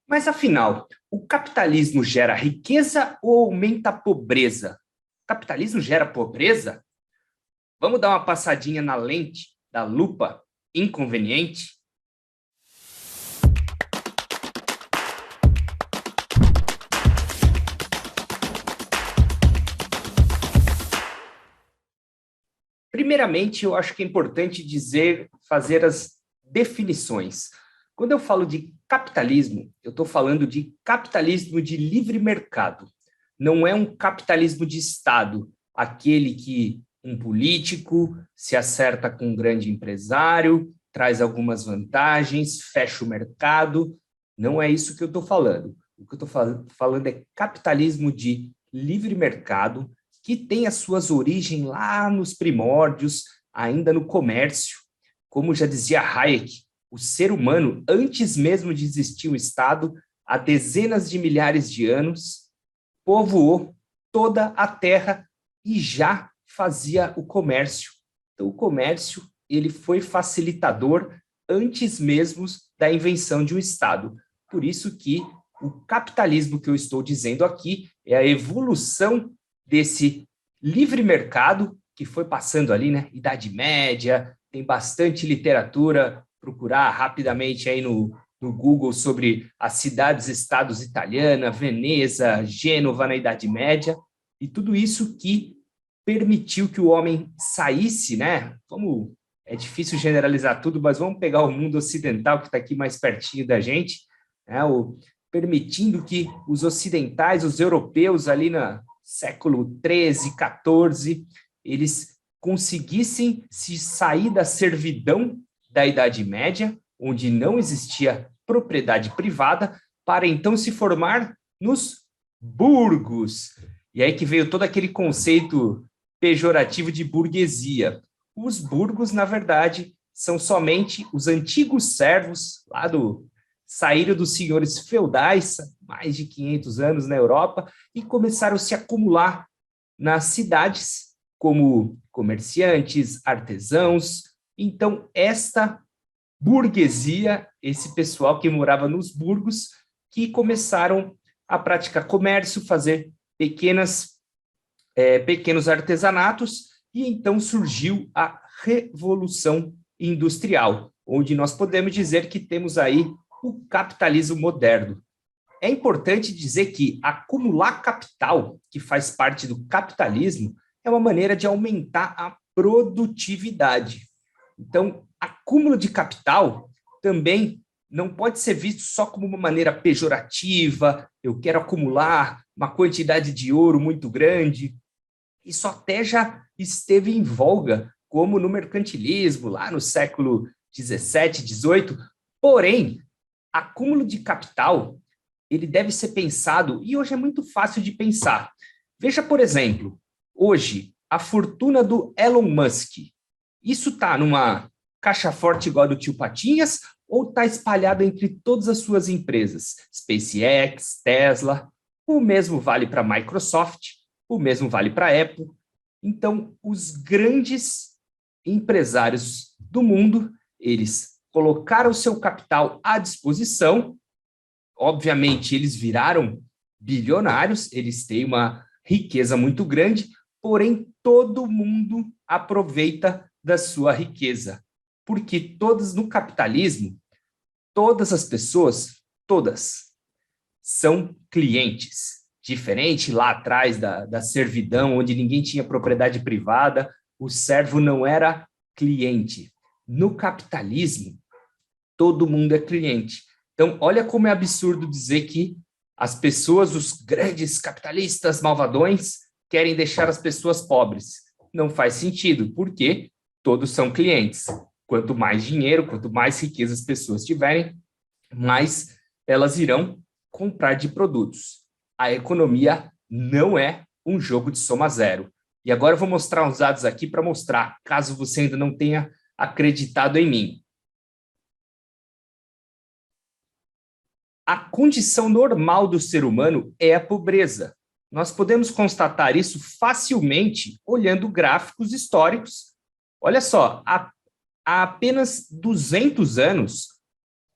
Mas, afinal, o capitalismo gera riqueza ou aumenta a pobreza? O capitalismo gera pobreza? Vamos dar uma passadinha na lente da lupa inconveniente? Primeiramente, eu acho que é importante fazer as definições. Quando eu falo de capitalismo, eu estou falando de capitalismo de livre mercado. Não é um capitalismo de Estado, aquele que um político se acerta com um grande empresário, traz algumas vantagens, fecha o mercado. Não é isso que eu estou falando. O que eu estou falando é capitalismo de livre mercado, que tem as suas origens lá nos primórdios, ainda no comércio. Como já dizia Hayek, o ser humano, antes mesmo de existir o Estado, há dezenas de milhares de anos, povoou toda a terra e já fazia o comércio. Então, o comércio ele foi facilitador antes mesmo da invenção de um Estado. Por isso que o capitalismo que eu estou dizendo aqui é a evolução desse livre mercado que foi passando ali, né? Idade Média, tem bastante literatura, procurar rapidamente aí no Google sobre as cidades-estados italianas, Veneza, Gênova na Idade Média, e tudo isso que permitiu que o homem saísse, né? É difícil generalizar tudo, mas vamos pegar o mundo ocidental que está aqui mais pertinho da gente, né? Permitindo que os ocidentais, os europeus ali no século XIII, XIV, eles conseguissem se sair da servidão da Idade Média, onde não existia propriedade privada, para então se formar nos burgos. E aí que veio todo aquele conceito pejorativo de burguesia. Os burgos, na verdade, são somente os antigos servos lá saíram dos senhores feudais, mais de 500 anos na Europa, e começaram a se acumular nas cidades como comerciantes, artesãos. Então, esta burguesia, esse pessoal que morava nos burgos, que começaram a praticar comércio, fazer pequenos artesanatos, e então surgiu a Revolução Industrial, onde nós podemos dizer que temos aí o capitalismo moderno. É importante dizer que acumular capital, que faz parte do capitalismo, é uma maneira de aumentar a produtividade. Então, acúmulo de capital também não pode ser visto só como uma maneira pejorativa, eu quero acumular uma quantidade de ouro muito grande. Isso até já esteve em voga, como no mercantilismo, lá no século XVII, XVIII. Porém, acúmulo de capital, ele deve ser pensado, e hoje é muito fácil de pensar. Veja, por exemplo, hoje, a fortuna do Elon Musk. Isso está numa caixa forte igual a do tio Patinhas ou está espalhado entre todas as suas empresas? SpaceX, Tesla, o mesmo vale para a Microsoft, o mesmo vale para a Apple. Então, os grandes empresários do mundo, eles colocaram o seu capital à disposição. Obviamente, eles viraram bilionários, eles têm uma riqueza muito grande, porém, todo mundo aproveita da sua riqueza. Porque no capitalismo, todas as pessoas, todas, são clientes. Diferente lá atrás da servidão, onde ninguém tinha propriedade privada, o servo não era cliente. No capitalismo, todo mundo é cliente. Então, olha como é absurdo dizer que as pessoas, os grandes capitalistas malvadões, querem deixar as pessoas pobres. Não faz sentido, porque todos são clientes. Quanto mais dinheiro, quanto mais riqueza as pessoas tiverem, mais elas irão comprar de produtos. A economia não é um jogo de soma zero. E agora eu vou mostrar uns dados aqui para mostrar, caso você ainda não tenha acreditado em mim. A condição normal do ser humano é a pobreza. Nós podemos constatar isso facilmente olhando gráficos históricos. Olha só, há apenas 200 anos,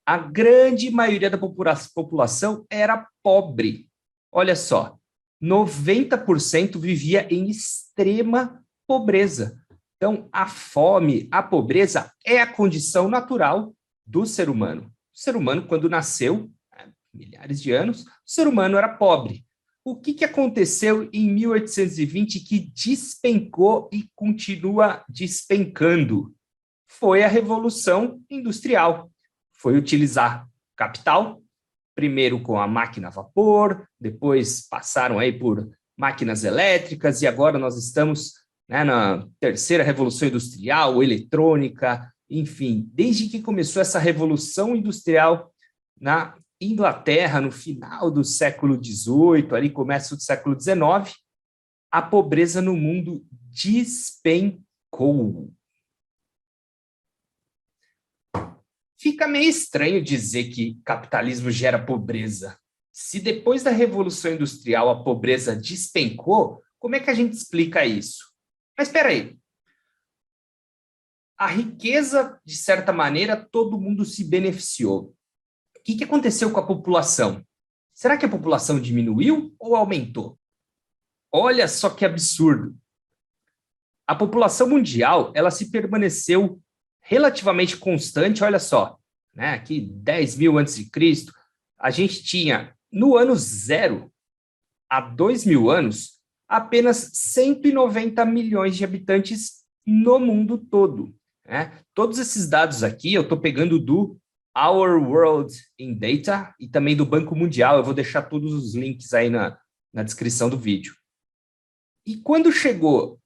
A grande maioria da população era pobre. Olha só, 90% vivia em extrema pobreza. Então, a fome, a pobreza é a condição natural do ser humano. O ser humano, quando nasceu, milhares de anos, o ser humano era pobre. O que aconteceu em 1820 que despencou e continua despencando? Foi a Revolução Industrial. Foi utilizar capital, primeiro com a máquina a vapor, depois passaram aí por máquinas elétricas e agora nós estamos, né, na terceira Revolução Industrial, eletrônica, enfim, desde que começou essa Revolução Industrial na Inglaterra, no final do século XVIII, ali começo do século XIX, a pobreza no mundo despencou. Fica meio estranho dizer que capitalismo gera pobreza. Se depois da Revolução Industrial a pobreza despencou, como é que a gente explica isso? Mas espera aí. A riqueza, de certa maneira, todo mundo se beneficiou. O que aconteceu com a população? Será que a população diminuiu ou aumentou? Olha só que absurdo. A população mundial, ela se permaneceu relativamente constante, olha só, né? Aqui 10 mil antes de Cristo, a gente tinha, no ano zero, há 2 mil anos, apenas 190 milhões de habitantes no mundo todo. Né? Todos esses dados aqui eu estou pegando do Our World in Data e também do Banco Mundial, eu vou deixar todos os links aí na descrição do vídeo. E quando chegou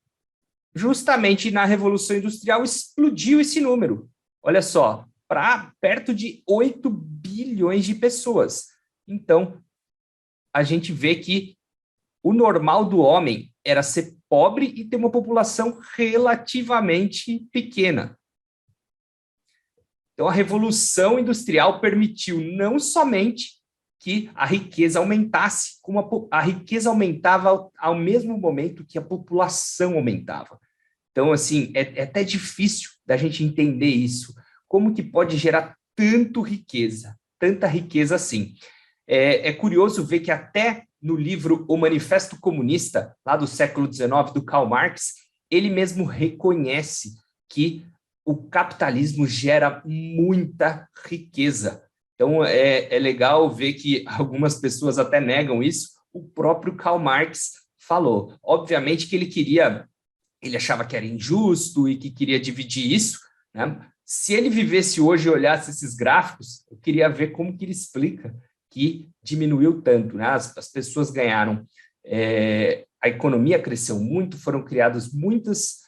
justamente na Revolução Industrial, explodiu esse número. Olha só, para perto de 8 bilhões de pessoas. Então, a gente vê que o normal do homem era ser pobre e ter uma população relativamente pequena. Então, a Revolução Industrial permitiu não somente que a riqueza aumentasse, como a riqueza aumentava ao mesmo momento que a população aumentava. Então, assim, é até difícil da gente entender isso. Como que pode gerar tanta riqueza assim? É curioso ver que até no livro O Manifesto Comunista, lá do século XIX, do Karl Marx, ele mesmo reconhece que o capitalismo gera muita riqueza. Então, é legal ver que algumas pessoas até negam isso. O próprio Karl Marx falou. Obviamente que ele achava que era injusto e que queria dividir isso, né? Se ele vivesse hoje e olhasse esses gráficos, eu queria ver como que ele explica que diminuiu tanto, né? As pessoas ganharam, a economia cresceu muito, foram criadas muitas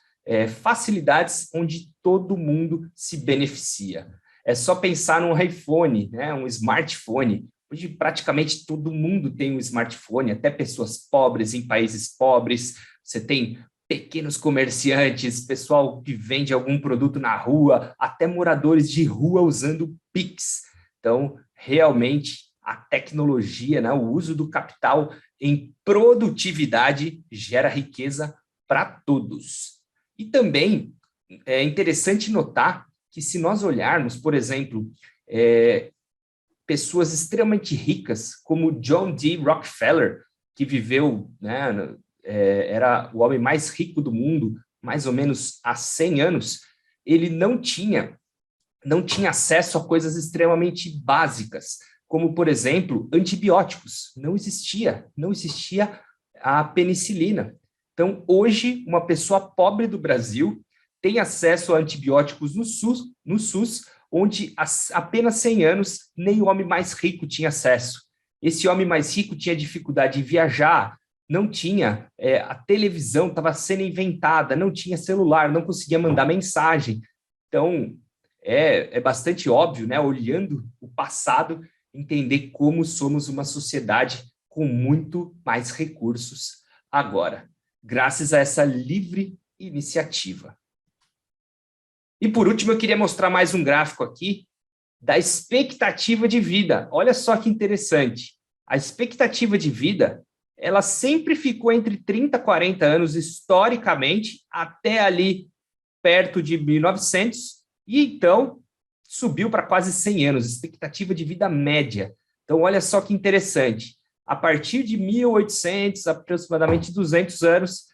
facilidades onde todo mundo se beneficia. É só pensar num iPhone, né? Um smartphone. Hoje praticamente todo mundo tem um smartphone, até pessoas pobres em países pobres. Você tem pequenos comerciantes, pessoal que vende algum produto na rua, até moradores de rua usando Pix. Então, realmente, a tecnologia, né, o uso do capital em produtividade gera riqueza para todos. E também é interessante notar que se nós olharmos, por exemplo, pessoas extremamente ricas, como John D. Rockefeller, que viveu, né, era o homem mais rico do mundo, mais ou menos há 100 anos, ele não tinha acesso a coisas extremamente básicas, como, por exemplo, antibióticos. Não existia a penicilina. Então, hoje, uma pessoa pobre do Brasil tem acesso a antibióticos no SUS, onde há apenas 100 anos nem o homem mais rico tinha acesso. Esse homem mais rico tinha dificuldade em viajar, não tinha, a televisão estava sendo inventada, não tinha celular, não conseguia mandar mensagem. Então, é bastante óbvio, né, olhando o passado, entender como somos uma sociedade com muito mais recursos agora, graças a essa livre iniciativa. E, por último, eu queria mostrar mais um gráfico aqui da expectativa de vida. Olha só que interessante. A expectativa de vida, ela sempre ficou entre 30 e 40 anos, historicamente, até ali perto de 1900. E, então, subiu para quase 100 anos, expectativa de vida média. Então, olha só que interessante. A partir de 1800, aproximadamente 200 anos,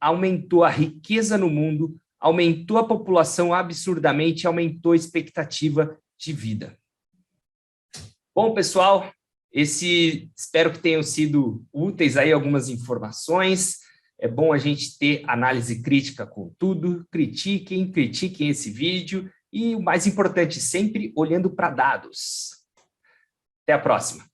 aumentou a riqueza no mundo, aumentou a população absurdamente, aumentou a expectativa de vida. Bom, pessoal, espero que tenham sido úteis aí algumas informações. É bom a gente ter análise crítica com tudo. Critiquem esse vídeo e o mais importante, sempre olhando para dados. Até a próxima.